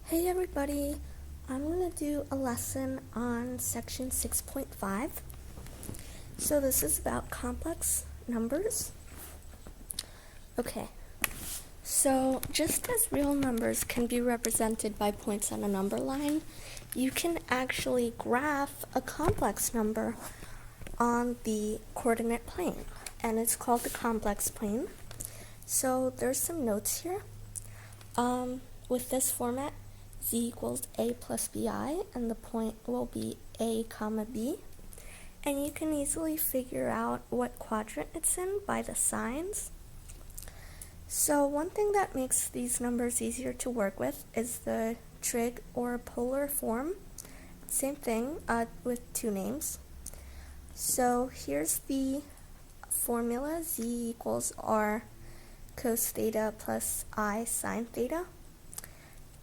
Hey everybody, I'm going to do a lesson on section 6.5. So this is about complex numbers. Okay, so just as real numbers can be represented by points on a number line, you can actually graph a complex number on the coordinate plane, and it's called the complex plane. So there's some notes here. With this format, z equals a plus bi, and the point will be a comma b. And you can easily figure out what quadrant it's in by the signs. So one thing that makes these numbers easier to work with is the trig or polar form. Same thing with two names. So here's the formula: z equals r cos theta plus I sine theta.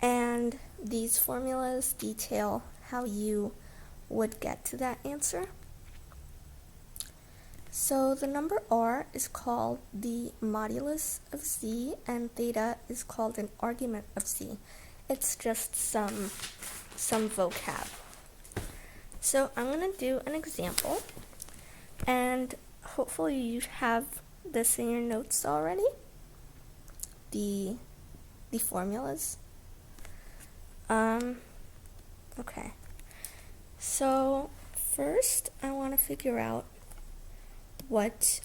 And these formulas detail how you would get to that answer. So the number r is called the modulus of z, and theta is called an argument of z. It's just some vocab. So I'm going to do an example, and hopefully you have this in your notes already, the formulas. Okay, so first I want to figure out what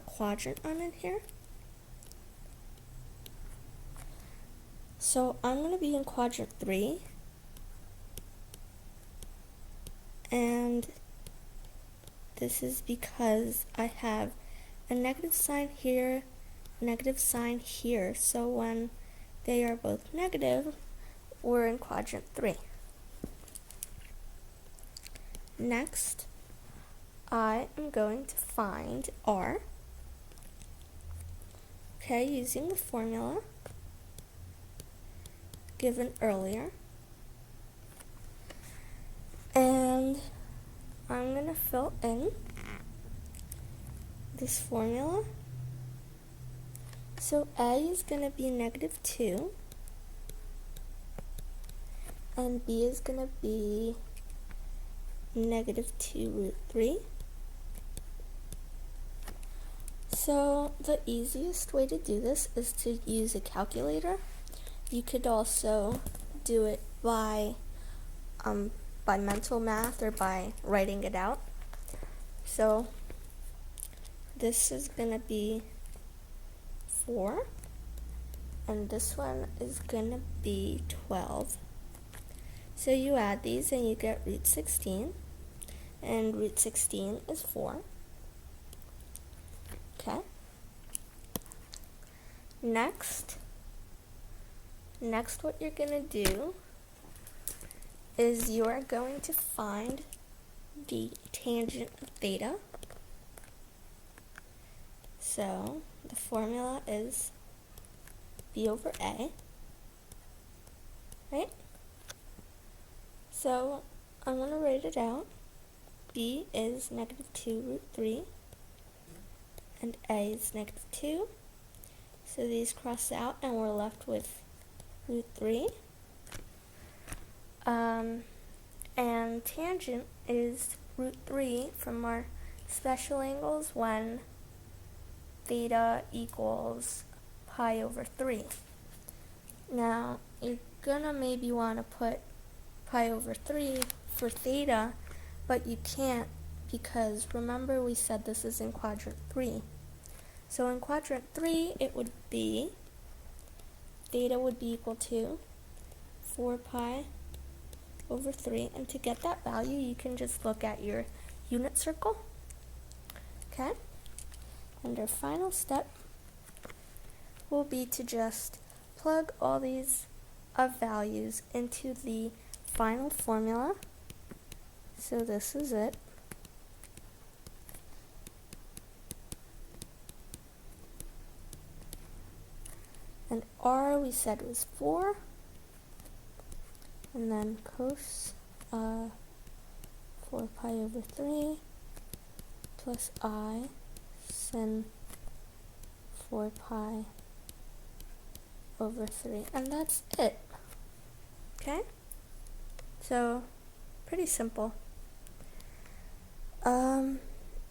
quadrant I'm in here. So I'm going to be in quadrant 3, and this is because I have a negative sign here, negative sign here, so when they are both negative, we're in quadrant 3. Next, I am going to find r, okay, using the formula given earlier. And I'm going to fill in this formula. So a is going to be negative 2, and b is going to be negative 2 root 3. So the easiest way to do this is to use a calculator. You could also do it by mental math or by writing it out. So this is going to be 4, and this one is going to be 12. So you add these and you get root 16, and root 16 is 4. Okay. Next what you're going to do is you are going to find the tangent of theta. So the formula is b over a, right? So I'm going to write it out. b is negative 2 root 3, and a is negative 2. So these cross out, and we're left with root 3. And tangent is root 3 from our special angles when theta equals pi over 3. Now, you're gonna maybe want to put pi over 3 for theta, but you can't, because remember we said this is in quadrant 3. So in quadrant 3, it would be, theta would be equal to 4 pi over 3, and to get that value, you can just look at your unit circle. Okay? And our final step will be to just plug all these values into the final formula. So this is it. And r we said was 4, and then cos 4 pi over 3 plus I sin 4 pi over 3, and that's it. Okay, so pretty simple.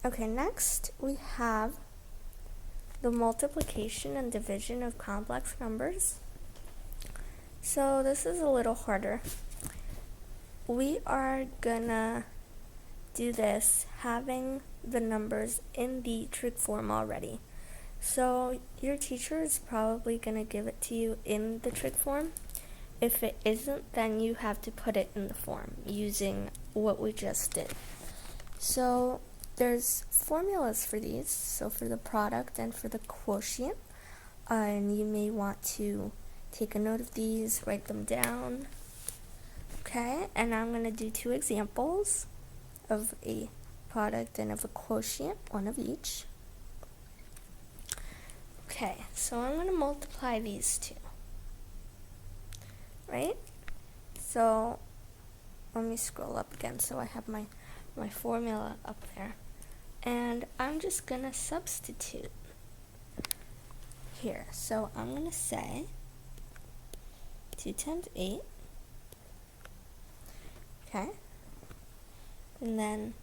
Okay, next we have the multiplication and division of complex numbers. So this is a little harder. We are gonna do this having the numbers in the trig form already. So your teacher is probably gonna give it to you in the trig form. If it isn't, then you have to put it in the form using what we just did. So there's formulas for these, so for the product and for the quotient, and you may want to take a note of these, write them down. Okay, and I'm going to do two examples of a product and of a quotient, one of each. Okay, so I'm going to multiply these two, right? So let me scroll up again so I have my formula up there. And I'm just going to substitute here. So I'm going to say 2 times 8. Okay. And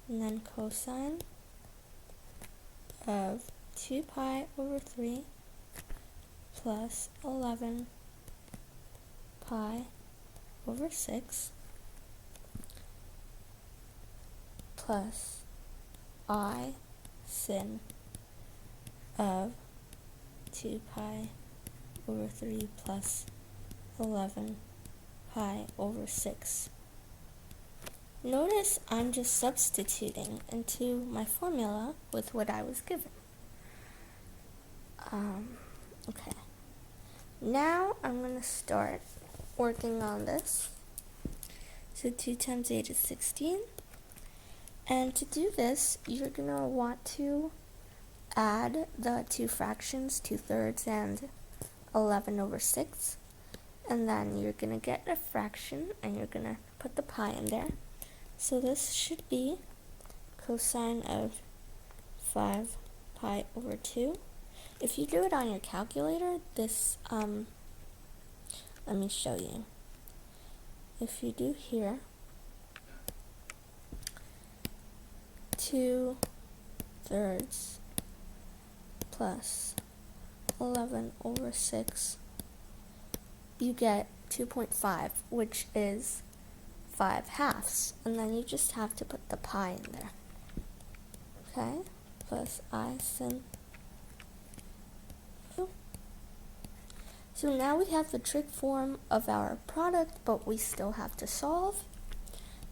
then cosine of 2 pi over 3 plus 11 pi over 6 plus I sin of 2 pi over 3 plus 11 pi over 6. Notice I'm just substituting into my formula with what I was given. Okay. Now I'm going to start working on this. So 2 times 8 is 16. And to do this, you're going to want to add the two fractions, 2/3 and 11 over 6. And then you're going to get a fraction and you're going to put the pi in there. So this should be cosine of 5 pi over 2. If you do it on your calculator, this, let me show you. If you do here, 2/3 plus 11 over 6, you get 2.5, which is 5/2, and then you just have to put the pi in there. Okay, plus I sin. So now we have the trig form of our product, but we still have to solve.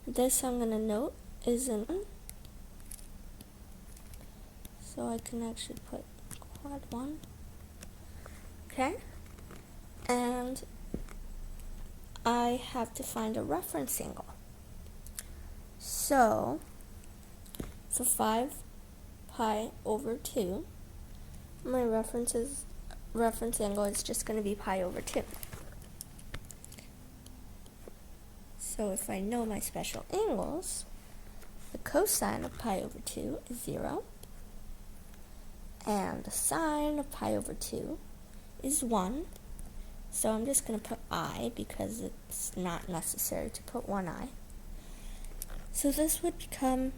This I'm going to note is in, so I can actually put quad 1. Okay, and I have to find a reference angle. So for 5 pi over 2, my reference angle is just going to be pi over 2. So if I know my special angles, the cosine of pi over 2 is 0, and the sine of pi over 2 is 1. So I'm just going to put I because it's not necessary to put one I. So this would become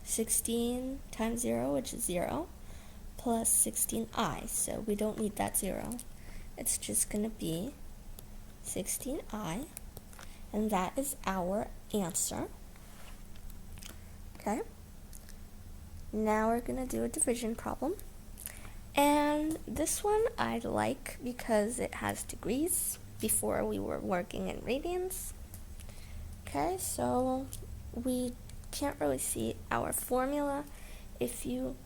16 times 0, which is 0, plus 16i. So we don't need that 0. It's just going to be 16i, and that is our answer. Okay. Now we're going to do a division problem. And this one I like because it has degrees. Before we were working in radians. Okay, so we can't really see our formula. If you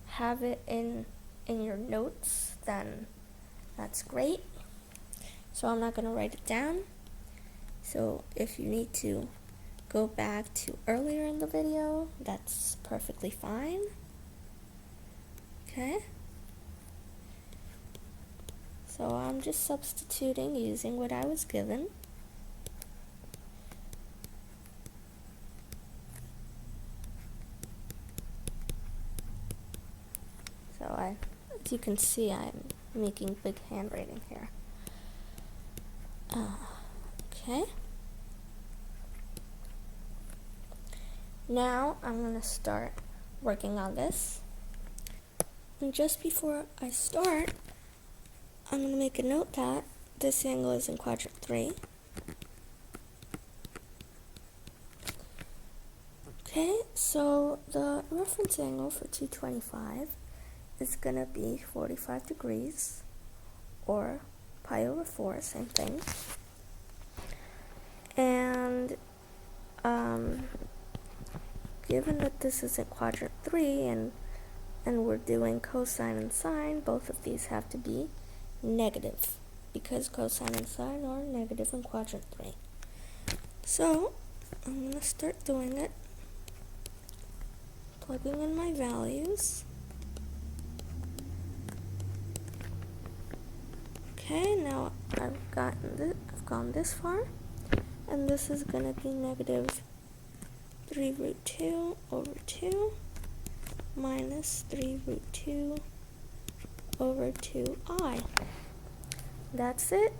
have it in your notes, then that's great. So I'm not going to write it down. So if you need to go back to earlier in the video, that's perfectly fine. Okay. So I'm just substituting using what I was given. as you can see, I'm making big handwriting here. Okay. Now I'm going to start working on this. And just before I start, I'm going to make a note that this angle is in quadrant 3. Okay, so the reference angle for 225 is going to be 45 degrees, or pi over 4, same thing. And given that this is in quadrant 3 and we're doing cosine and sine, both of these have to be negative, because cosine and sine are negative in quadrant 3. So I'm going to start doing it, plugging in my values. Okay, now I've gone this far, and this is going to be negative 3 root 2 over 2 minus 3 root 2 over 2i. That's it.